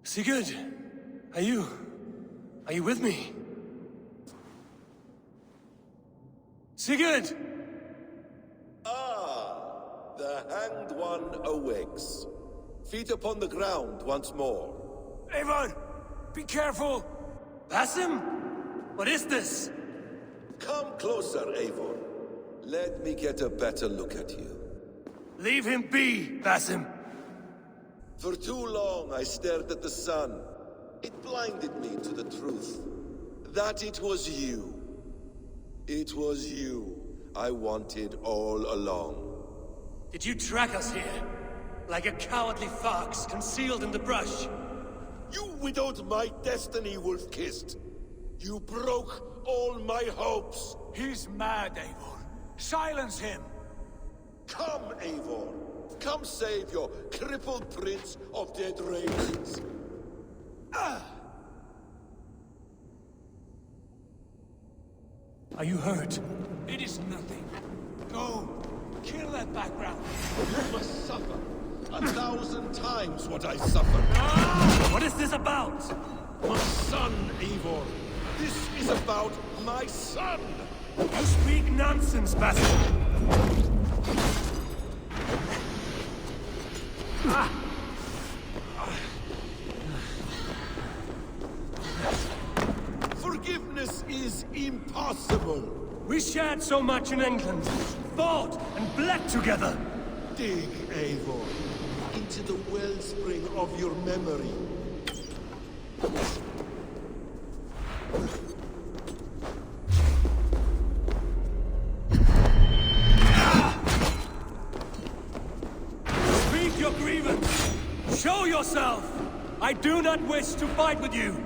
Sigurd, are you with me? Sigurd! Ah, the Hanged One awakes. Feet upon the ground once more. Eivor, be careful! Basim? What is this? Come closer, Eivor. Let me get a better look at you. Leave him be, Basim. For too long I stared at the sun. It blinded me to the truth. That it was you. It was you I wanted all along. Did you track us here? Like a cowardly fox concealed in the brush? You widowed my destiny, Wolf-Kissed. You broke all my hopes. He's mad, Eivor. Silence him! Come, Eivor. Come save your crippled prince of dead raisins. Are you hurt? It is nothing. Go. Kill that background. You must suffer 1,000 times what I suffered. What is this about? My son, Eivor. This is about my son. You speak nonsense, Basim. Forgiveness is impossible. We shared so much in England, fought and bled together. Dig, Eivor, into the wellspring of your memory. Speak your grievance. Show yourself. I do not wish to fight with you.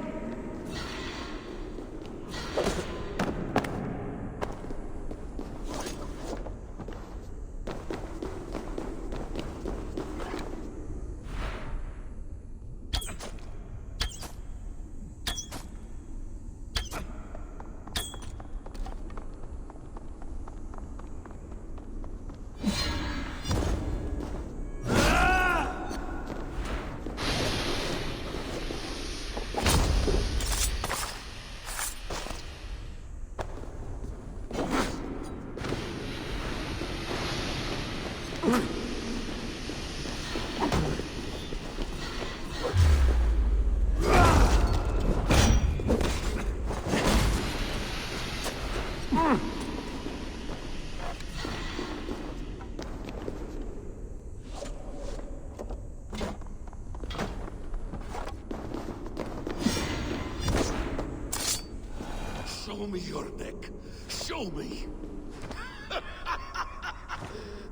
Show me your neck. Show me.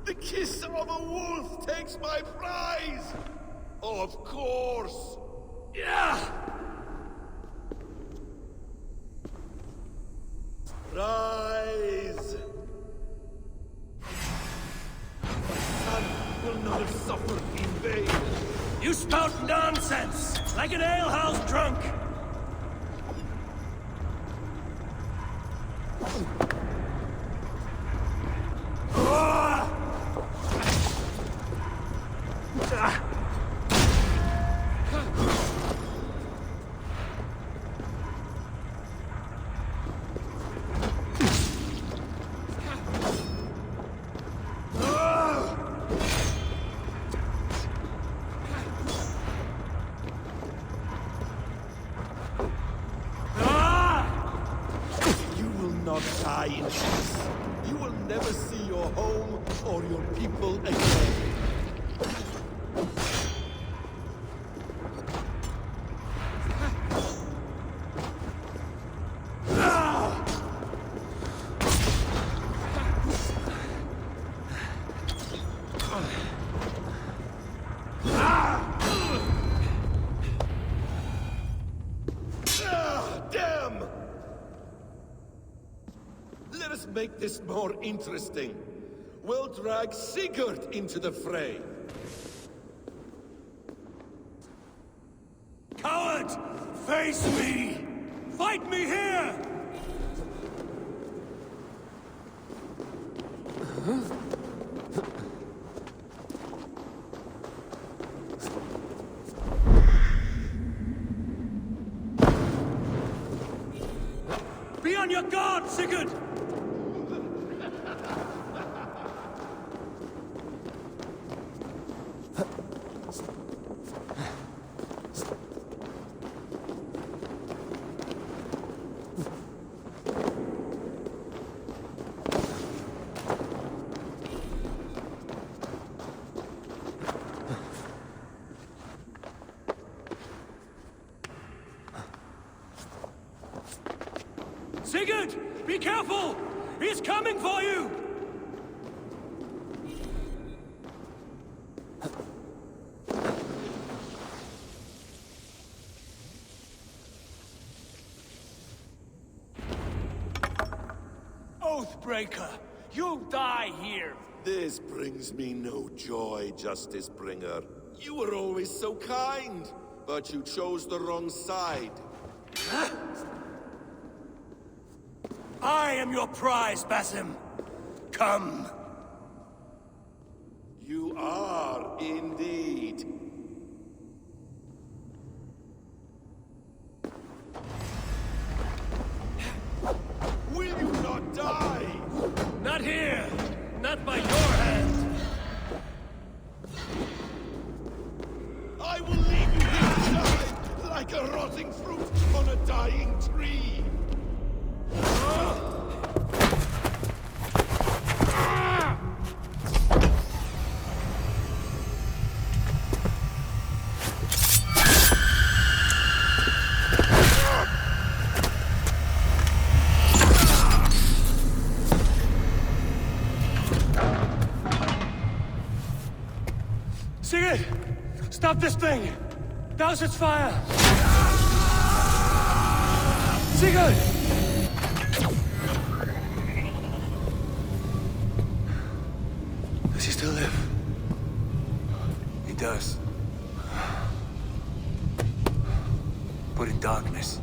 The kiss of a wolf takes my prize. Of course. Yeah! Rise. My son will not have suffered in vain. You spout nonsense, like an alehouse drunk. Not die in peace. You will never see your home or your people again. Damn! Let us make this more interesting. We'll drag Sigurd into the fray. Coward! Face me! Fight me here! god, Sigurd! Sigurd! Be careful! He's coming for you! Oathbreaker! You'll die here! This brings me no joy, Justice Bringer. You were always so kind, but you chose the wrong side. I am your prize, Basim. Come. You are indeed. Will you not die? Not here! Not by your hand! I will leave you here to die like a rotting fruit on a dying tree. Sigurd! Stop this thing! Douse its fire! Sigurd! Does he still live? He does. But in darkness.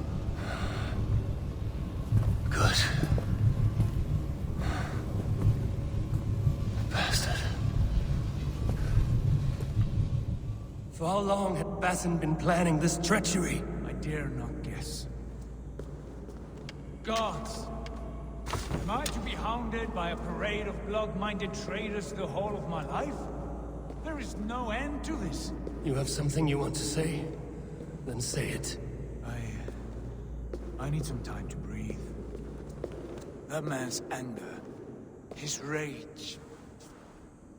Good. Bastard. For how long had Basim been planning this treachery? I dare not guess. Gods! Am I to be hounded by a parade of blood-minded traitors the whole of my life? There is no end to this. You have something you want to say? Then say it. I need some time to breathe. That man's anger, his rage,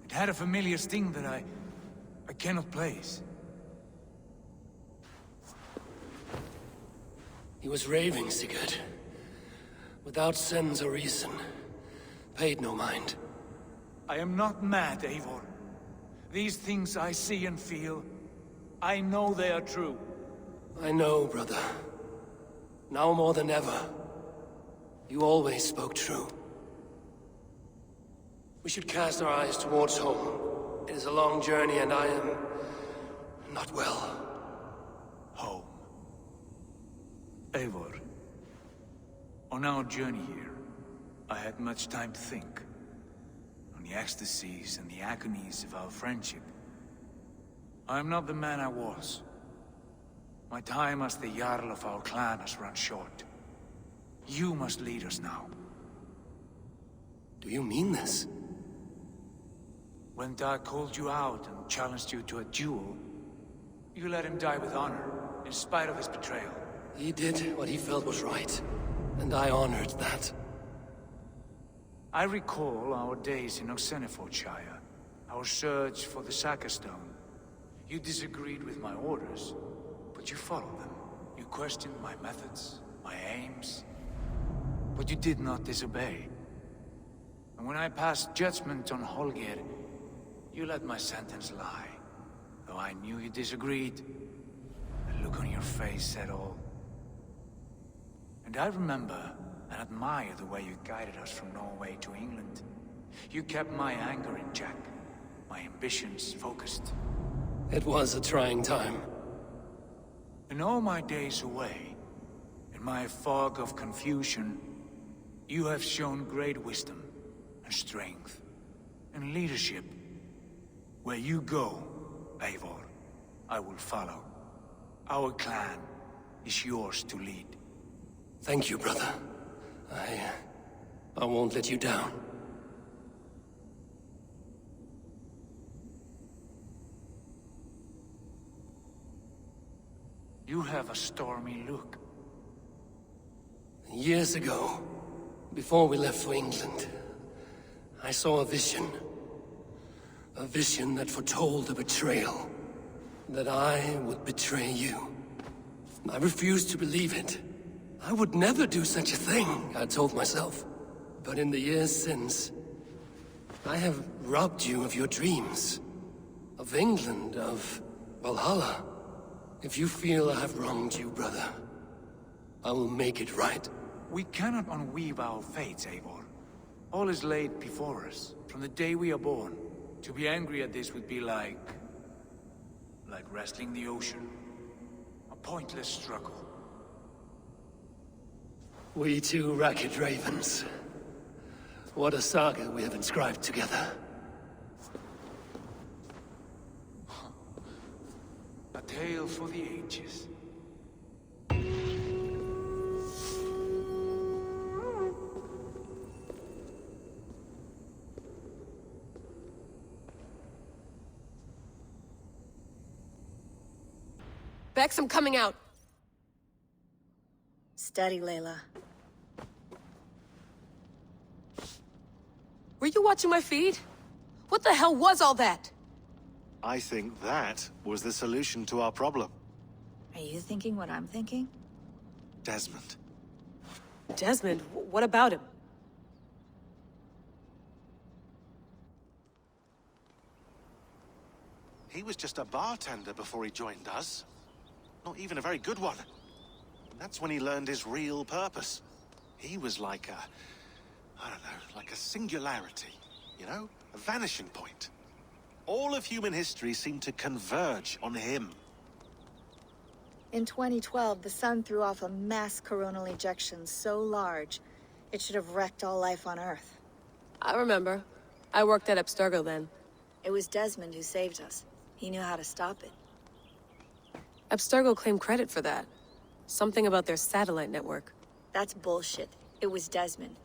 it had a familiar sting that I cannot place. He was raving, Sigurd. Without sense or reason. Paid no mind. I am not mad, Eivor. These things I see and feel, I know they are true. I know, brother. Now more than ever. You always spoke true. We should cast our eyes towards home. It is a long journey and I am... not well. Home. Eivor, on our journey here, I had much time to think. On the ecstasies and the agonies of our friendship. I am not the man I was. My time as the Jarl of our clan has run short. You must lead us now. Do you mean this? When Dag called you out and challenged you to a duel, you let him die with honor, in spite of his betrayal. He did what he felt was right, and I honored that. I recall our days in Oxenfordshire, our search for the Saka Stone. You disagreed with my orders, but you followed them. You questioned my methods, my aims, but you did not disobey. And when I passed judgment on Holger, you let my sentence lie. Though I knew you disagreed, the look on your face said all. And I remember and admire the way you guided us from Norway to England. You kept my anger in check, my ambitions focused. It was a trying time. In all my days away, in my fog of confusion, you have shown great wisdom and strength and leadership. Where you go, Eivor, I will follow. Our clan is yours to lead. Thank you, brother. I won't let you down. You have a stormy look. Years ago, before we left for England, I saw a vision. A vision that foretold a betrayal. That I would betray you. I refused to believe it. I would never do such a thing, I told myself. But in the years since, I have robbed you of your dreams. Of England, of Valhalla. If you feel I have wronged you, brother, I will make it right. We cannot unweave our fates, Eivor. All is laid before us, from the day we are born. To be angry at this would be like wrestling the ocean. A pointless struggle. We two ragged ravens. What a saga we have inscribed together. A tale for the ages. Bex, I'm coming out. Steady, Layla. Were you watching my feed? What the hell was all that? I think that was the solution to our problem. Are you thinking what I'm thinking? Desmond. Desmond, what about him? He was just a bartender before he joined us. Not even a very good one. And that's when he learned his real purpose. He was like I don't know, like a singularity, you know? A vanishing point. All of human history seemed to converge on him. In 2012, the sun threw off a mass coronal ejection so large, it should have wrecked all life on Earth. I remember. I worked at Abstergo then. It was Desmond who saved us. He knew how to stop it. Abstergo claimed credit for that. Something about their satellite network. That's bullshit. It was Desmond.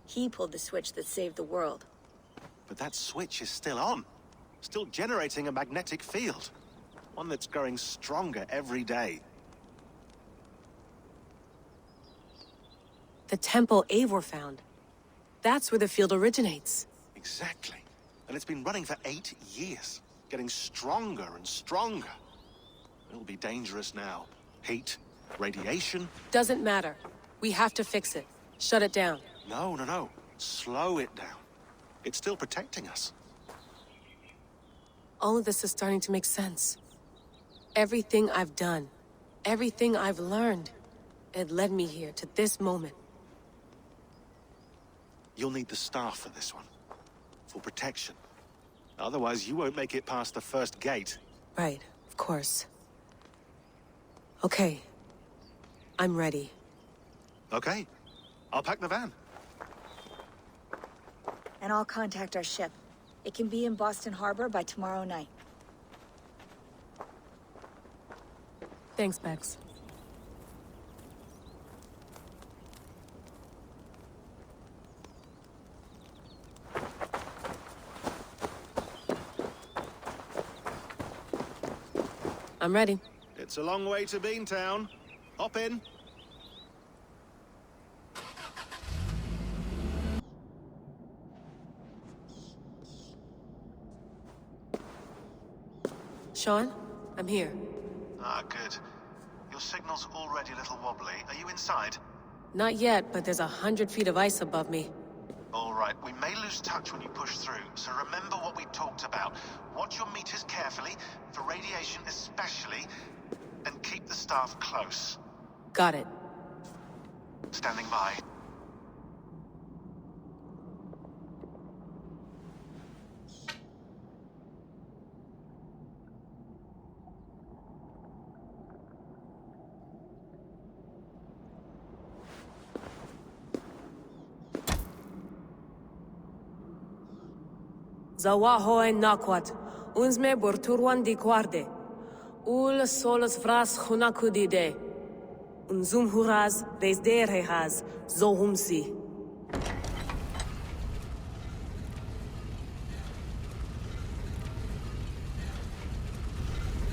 He pulled the switch that saved the world. But that switch is still on. Still generating a magnetic field. One that's growing stronger every day. The temple Eivor found. That's where the field originates. Exactly. And it's been running for 8 years. Getting stronger and stronger. It'll be dangerous now. Heat, radiation. Doesn't matter. We have to fix it. Shut it down. No, no, no. Slow it down. It's still protecting us. All of this is starting to make sense. Everything I've done, everything I've learned, it led me here to this moment. You'll need the staff for this one. For protection. Otherwise, you won't make it past the first gate. Right, of course. Okay. I'm ready. Okay. I'll pack the van. And I'll contact our ship. It can be in Boston Harbor by tomorrow night. Thanks, Bex. I'm ready. It's a long way to Beantown. Hop in. Sean, I'm here. Ah, good. Your signal's already a little wobbly. Are you inside? Not yet, but there's 100 feet of ice above me. All right, we may lose touch when you push through, so remember what we talked about. Watch your meters carefully, for radiation especially, and keep the staff close. Got it. Standing by. Zawahoe nakwat, unzme burturwan di guarde. Ul solos vras hunakudide. Unzum huraz, desderehaz, zohumsi.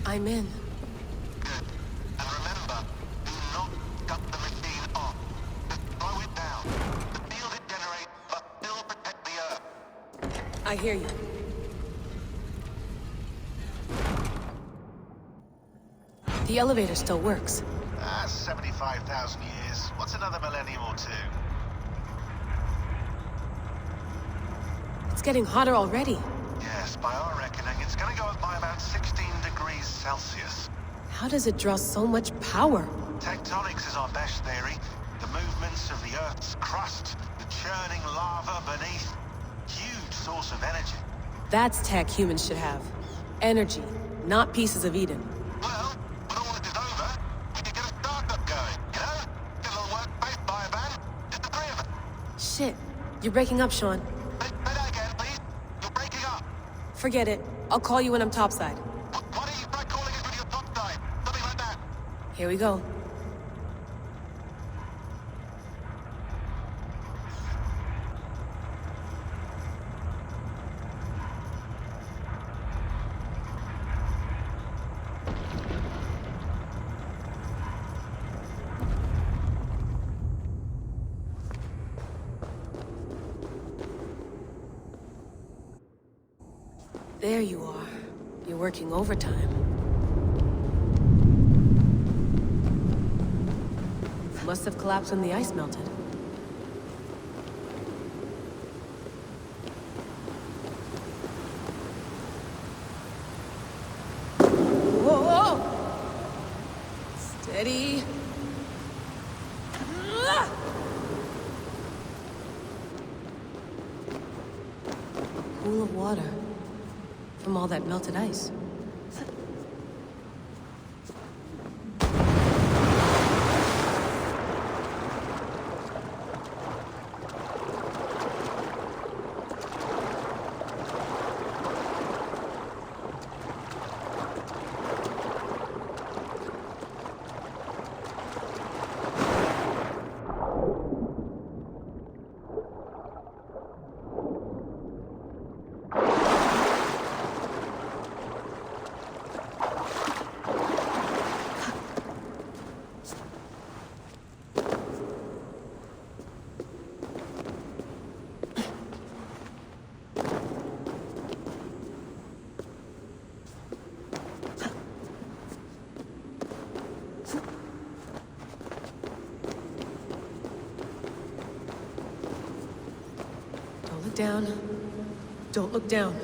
I'm in. Good. And remember, do not cut the machine off. Just slow it down. The field it generates must still protect the Earth. I hear you. The elevator still works. 75,000 years. What's another millennium or two? It's getting hotter already. Yes, by our reckoning, it's gonna go up by about 16 degrees Celsius. How does it draw so much power? Tectonics is our best theory. The movements of the Earth's crust, the churning lava beneath. Huge source of energy. That's tech humans should have. Energy, not pieces of Eden. Well, when all this is over, we could get a startup going, you know? Get a little workspace, buy a van, just the three of us. Shit, you're breaking up, Sean. Say that again, please. You're breaking up. Forget it. I'll call you when I'm topside. Why don't you try calling us when you're topside? Something like that. Here we go. There you are. You're working overtime. Must have collapsed when the ice melted. Whoa! Steady. Pool of water. From all that melted ice. Don't look down. Don't look down.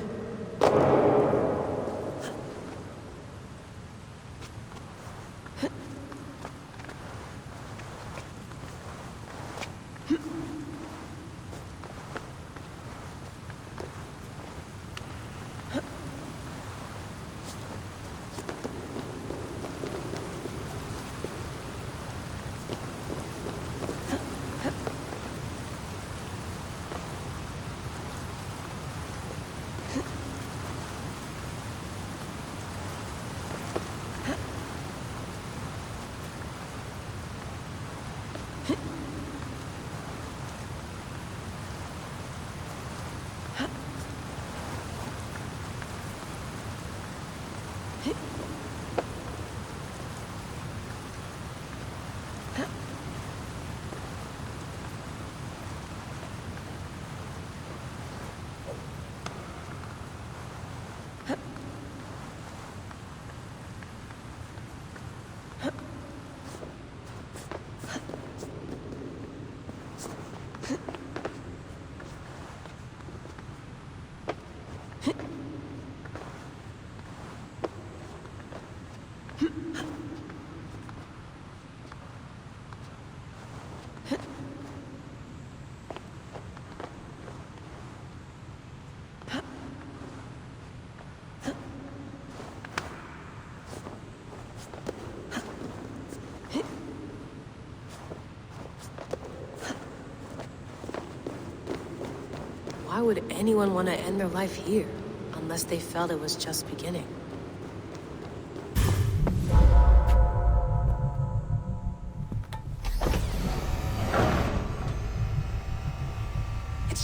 Why would anyone want to end their life here? Unless they felt it was just beginning.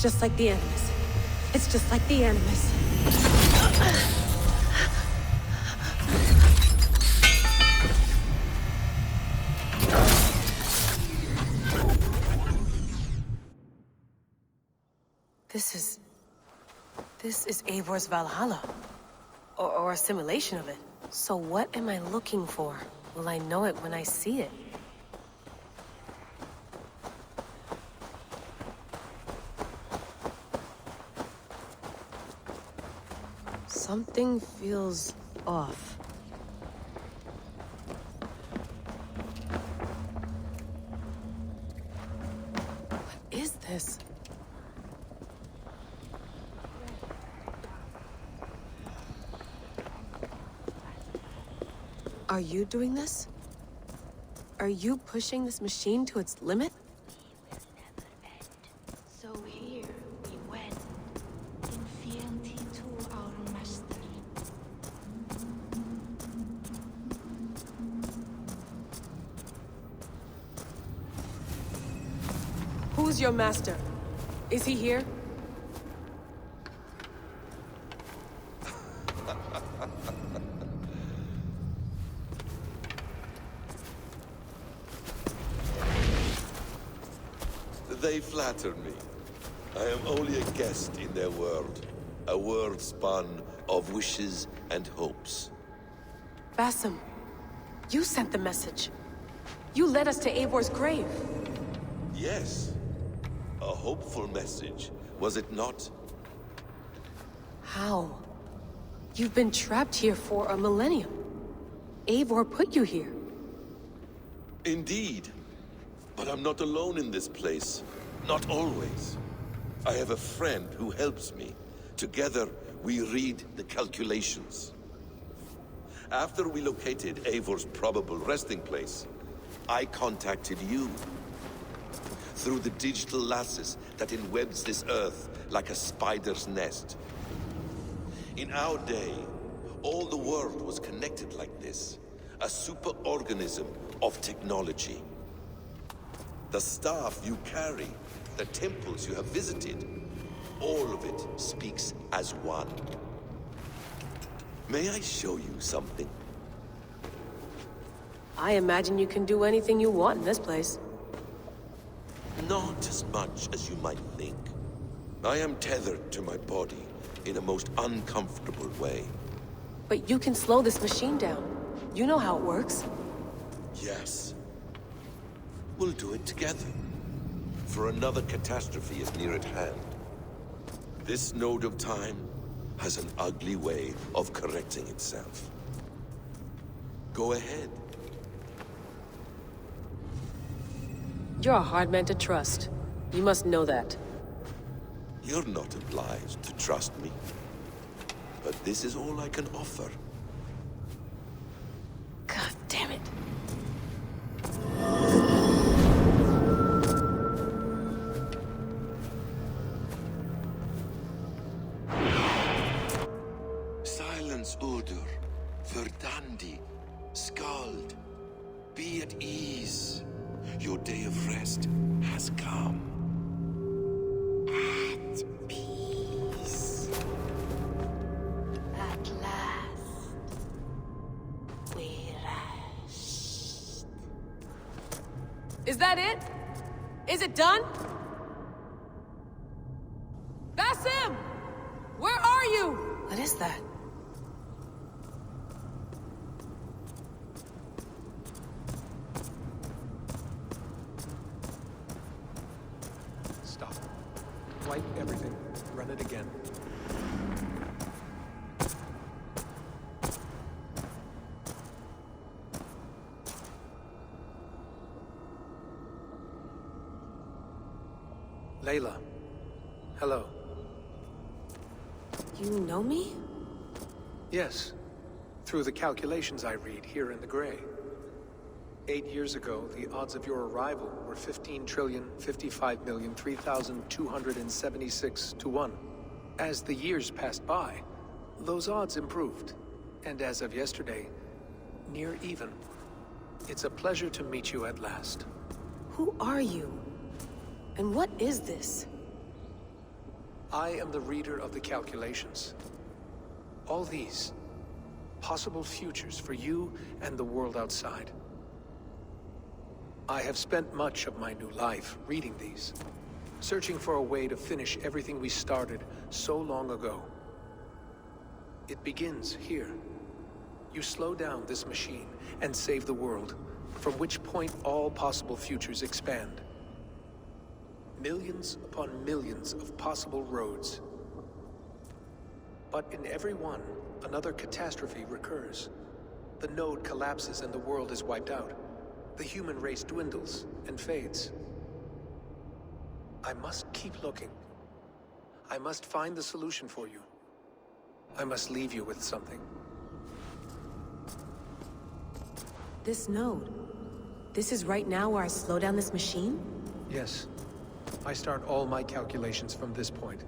just like the Animus. It's just like the Animus. This is Eivor's Valhalla. Or a simulation of it. So what am I looking for? Will I know it when I see it? Something feels off. What is this? Are you doing this? Are you pushing this machine to its limit? We will never end. So here we went, in fealty to our master. Who's your master? Is he here? They flatter me. I am only a guest in their world. A world spun of wishes and hopes. Basim, you sent the message. You led us to Eivor's grave. Yes. A hopeful message, was it not? How? You've been trapped here for a millennium. Eivor put you here. Indeed. But I'm not alone in this place. Not always. I have a friend who helps me. Together, we read the calculations. After we located Eivor's probable resting place, I contacted you. Through the digital lasses that enwebs this Earth like a spider's nest. In our day, all the world was connected like this. A superorganism of technology. The staff you carry, the temples you have visited, all of it speaks as one. May I show you something? I imagine you can do anything you want in this place. Not as much as you might think. I am tethered to my body in a most uncomfortable way. But you can slow this machine down. You know how it works. Yes. We'll do it together. For another catastrophe is near at hand. This node of time has an ugly way of correcting itself. Go ahead. You're a hard man to trust. You must know that. You're not obliged to trust me. But this is all I can offer. God damn it. Silence, Udur. Verdandi. Skald. Be at ease. Your day of rest has come. At peace. At last. We rest. Is that it? Is it done? Basim! Where are you? What is that? Stop. Wipe everything. Run it again. Layla. Hello. You know me? Yes. Through the calculations I read here in the gray. 8 years ago, the odds of your arrival were 15,055,003,276 to 1. As the years passed by, those odds improved. And as of yesterday, near even. It's a pleasure to meet you at last. Who are you? And what is this? I am the reader of the calculations. All these, possible futures for you and the world outside. I have spent much of my new life reading these, searching for a way to finish everything we started so long ago. It begins here. You slow down this machine and save the world, from which point all possible futures expand. Millions upon millions of possible roads. But in every one, another catastrophe recurs. The node collapses and the world is wiped out. The human race dwindles and fades. I must keep looking. I must find the solution for you. I must leave you with something. This node. This is right now where I slow down this machine? Yes. I start all my calculations from this point.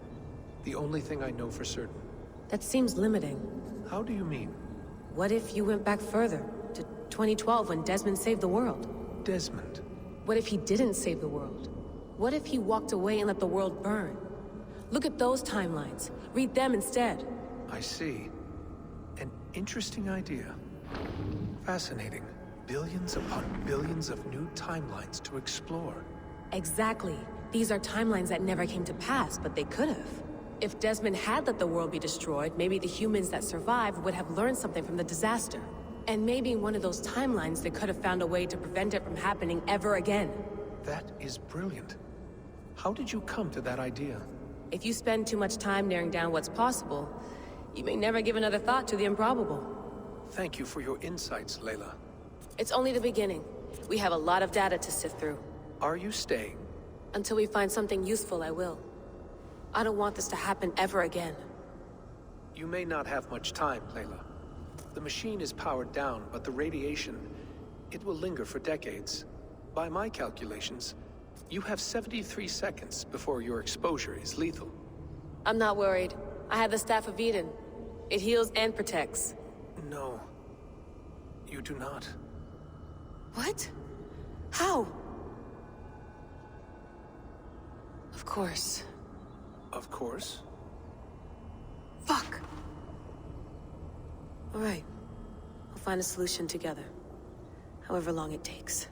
The only thing I know for certain. That seems limiting. How do you mean? What if you went back further, to 2012 when Desmond saved the world? Desmond? What if he didn't save the world? What if he walked away and let the world burn? Look at those timelines. Read them instead. I see. An interesting idea. Fascinating. Billions upon billions of new timelines to explore. Exactly. These are timelines that never came to pass, but they could have. If Desmond had let the world be destroyed, maybe the humans that survived would have learned something from the disaster. And maybe in one of those timelines they could have found a way to prevent it from happening ever again. That is brilliant. How did you come to that idea? If you spend too much time narrowing down what's possible, you may never give another thought to the improbable. Thank you for your insights, Layla. It's only the beginning. We have a lot of data to sift through. Are you staying? Until we find something useful, I will. I don't want this to happen ever again. You may not have much time, Layla. The machine is powered down, but the radiation, it will linger for decades. By my calculations, you have 73 seconds before your exposure is lethal. I'm not worried. I have the Staff of Eden. It heals and protects. No. You do not. What? How? Of course. Of course. Fuck! All right. We'll find a solution together. However long it takes.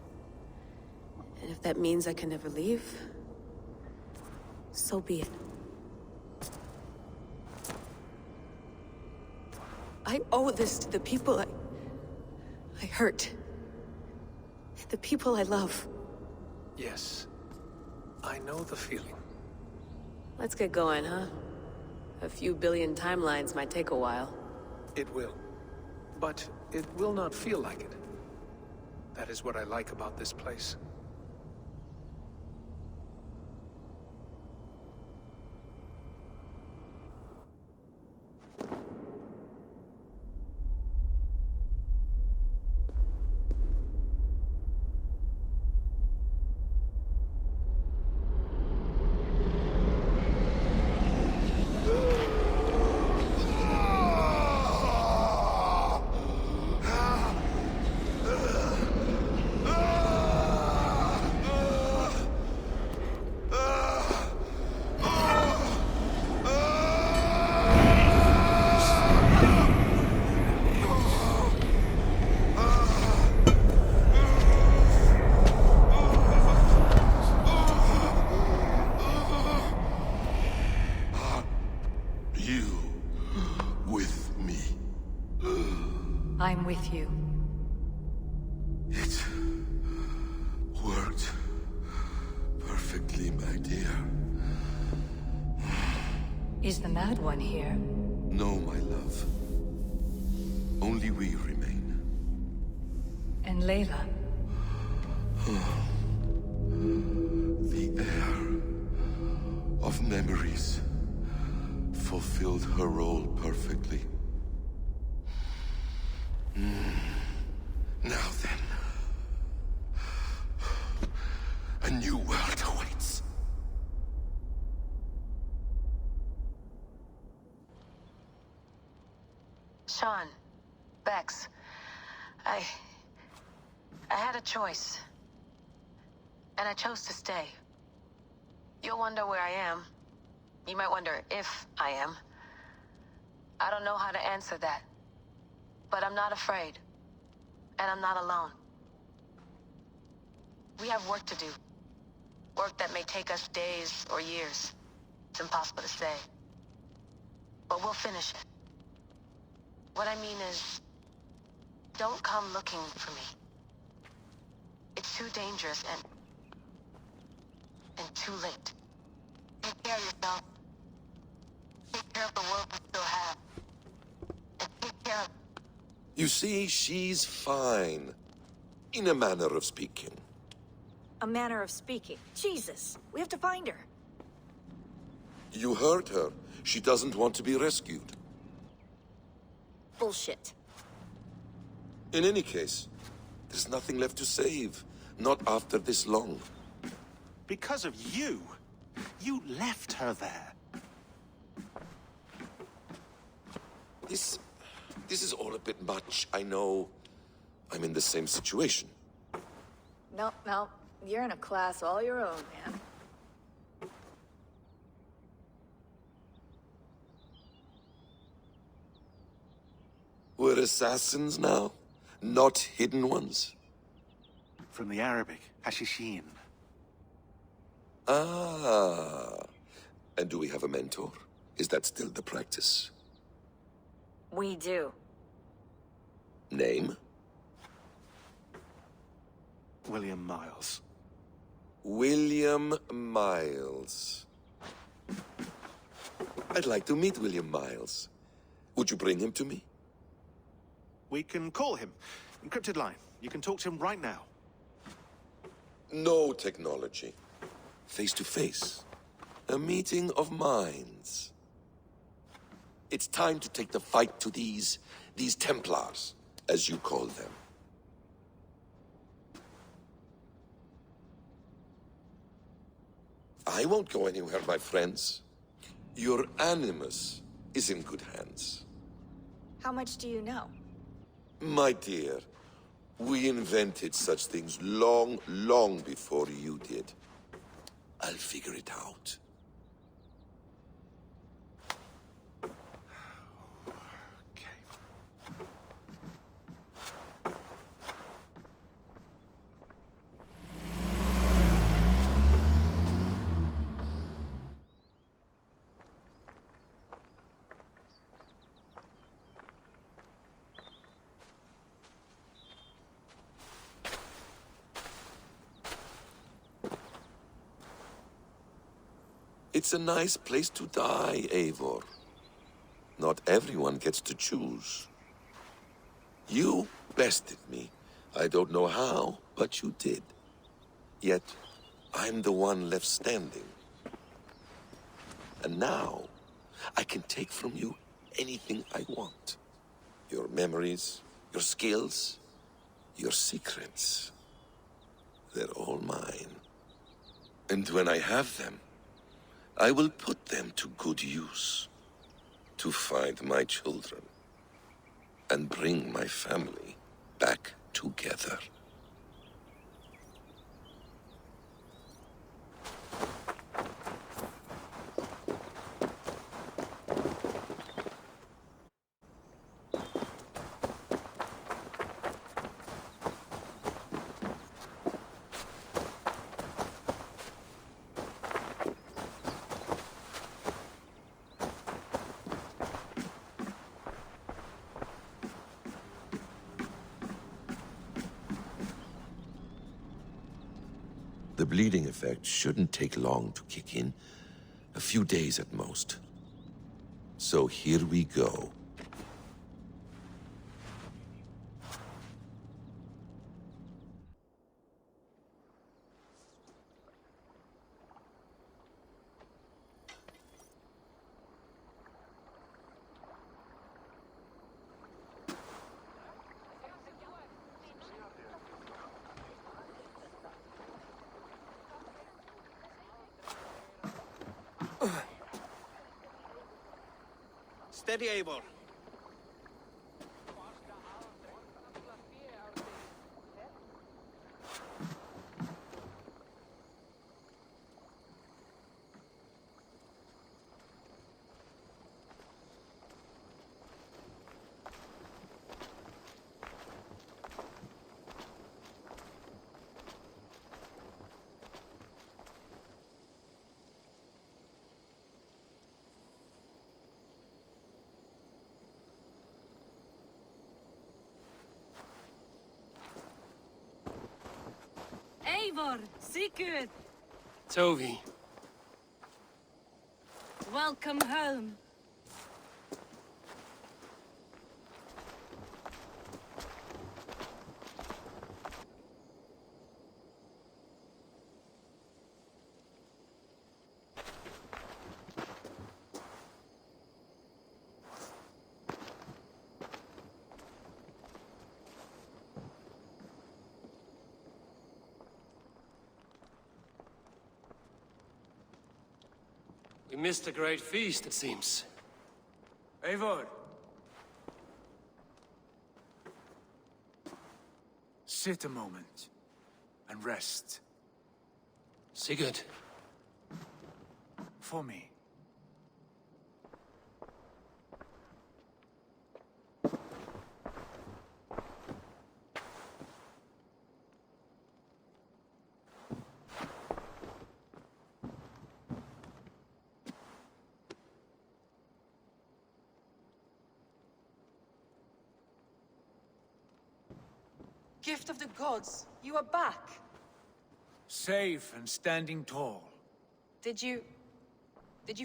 And if that means I can never leave, so be it. I owe this to the people I hurt. The people I love. Yes. I know the feeling. Let's get going, huh? A few billion timelines might take a while. It will. But it will not feel like it. That is what I like about this place. I'm with you. It worked perfectly, my dear. Is the Mad One here? No, my love. Only we remain. And Layla? The air of memories fulfilled her role perfectly. Now then, a new world awaits. Sean, Bex, I had a choice. And I chose to stay. You'll wonder where I am. You might wonder if I am. I don't know how to answer that. But I'm not afraid. And I'm not alone. We have work to do. Work that may take us days or years. It's impossible to say. But we'll finish it. What I mean is, don't come looking for me. It's too dangerous and too late. Take care of yourself. Take care of the world we still have. And take care of... You see, she's fine. In a manner of speaking. A manner of speaking. Jesus, we have to find her. You heard her. She doesn't want to be rescued. Bullshit. In any case, there's nothing left to save. Not after this long. Because of you. You left her there. This is all a bit much, I know. I'm in the same situation. No. You're in a class all your own, man. We're assassins now? Not hidden ones? From the Arabic, Hashishin. Ah. And do we have a mentor? Is that still the practice? We do. Name? William Miles. William Miles. I'd like to meet William Miles. Would you bring him to me? We can call him. Encrypted line. You can talk to him right now. No technology. Face to face. A meeting of minds. It's time to take the fight to these Templars, as you call them. I won't go anywhere, my friends. Your animus is in good hands. How much do you know? My dear, we invented such things long, long before you did. I'll figure it out. It's a nice place to die, Eivor. Not everyone gets to choose. You bested me. I don't know how, but you did. Yet, I'm the one left standing. And now, I can take from you anything I want. Your memories, your skills, your secrets. They're all mine. And when I have them, I will put them to good use. To find my children. And bring my family back together. The bleeding effect shouldn't take long to kick in. A few days at most. So here we go. Steady, Eivor. Eivor, Sigurd, Tovi. welcome home. We missed a great feast, it seems. Eivor! Sit a moment and rest. Sigurd. For me. Gift of the gods, you are back. Safe and standing tall. Did you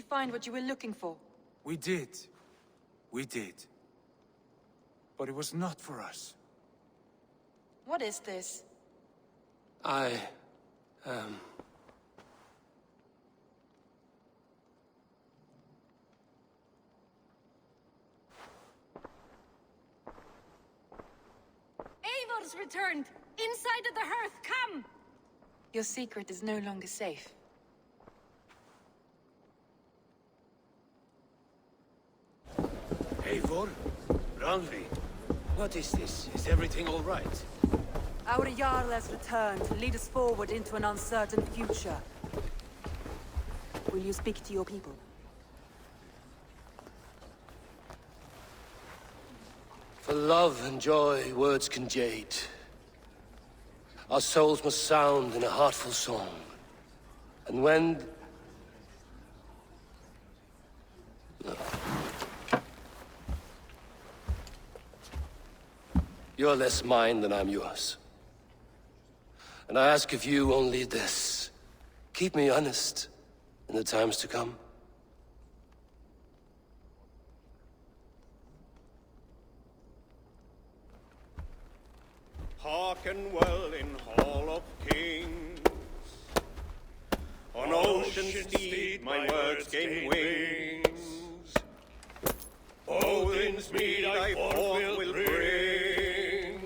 find what you were looking for? We did. We did. But it was not for us. What is this? Eivor's returned! Inside of the hearth, come! Your secret is no longer safe. Eivor? Randvi? What is this? Is everything all right? Our Jarl has returned to lead us forward into an uncertain future. Will you speak to your people? For love and joy, words can jade. Our souls must sound in a heartful song. And when... No. You're less mine than I'm yours. And I ask of you only this. Keep me honest in the times to come. Hearken well in Hall of Kings. On ocean steed my words gain wings. Odin's mead I forth will bring.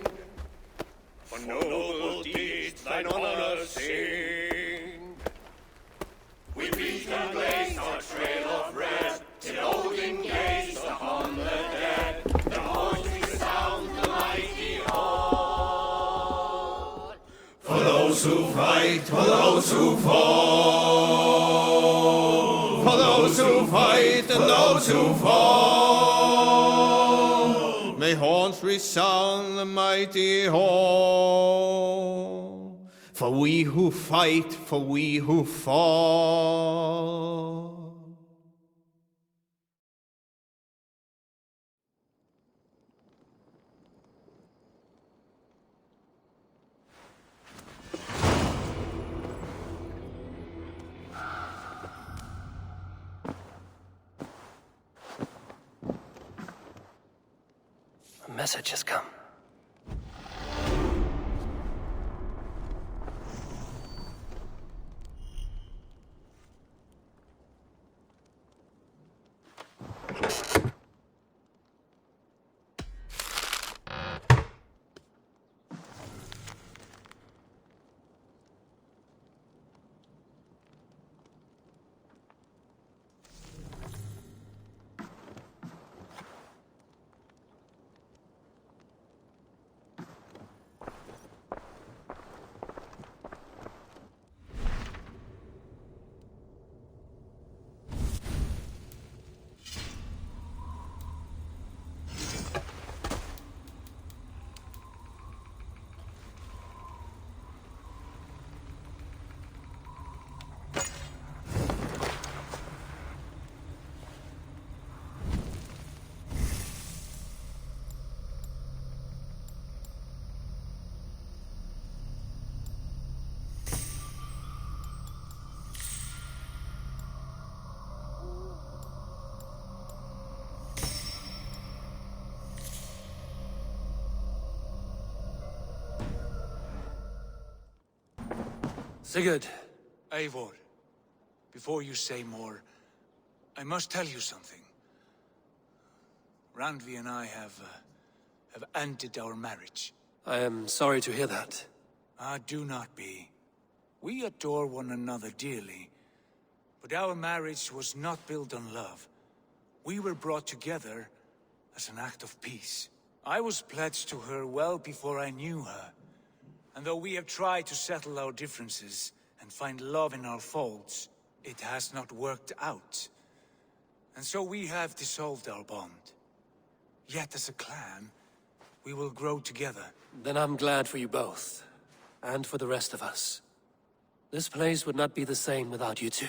For noble deeds thine honor sing. We beat and blaze our trail of red, till Odin gazed upon the dead. The horns resound the mighty hall. For those who fight, for those who fall. For those who fight and those who fall. May horns resound the mighty hall. For we who fight, for we who fall. A message has come. Sigurd. Eivor, before you say more, I must tell you something. Randvi and I have ended our marriage. I am sorry to hear that. Ah, do not be. We adore one another dearly, but our marriage was not built on love. We were brought together as an act of peace. I was pledged to her well before I knew her. And though we have tried to settle our differences and find love in our faults, it has not worked out. And so we have dissolved our bond. Yet as a clan, we will grow together. Then I'm glad for you both, and for the rest of us. This place would not be the same without you two.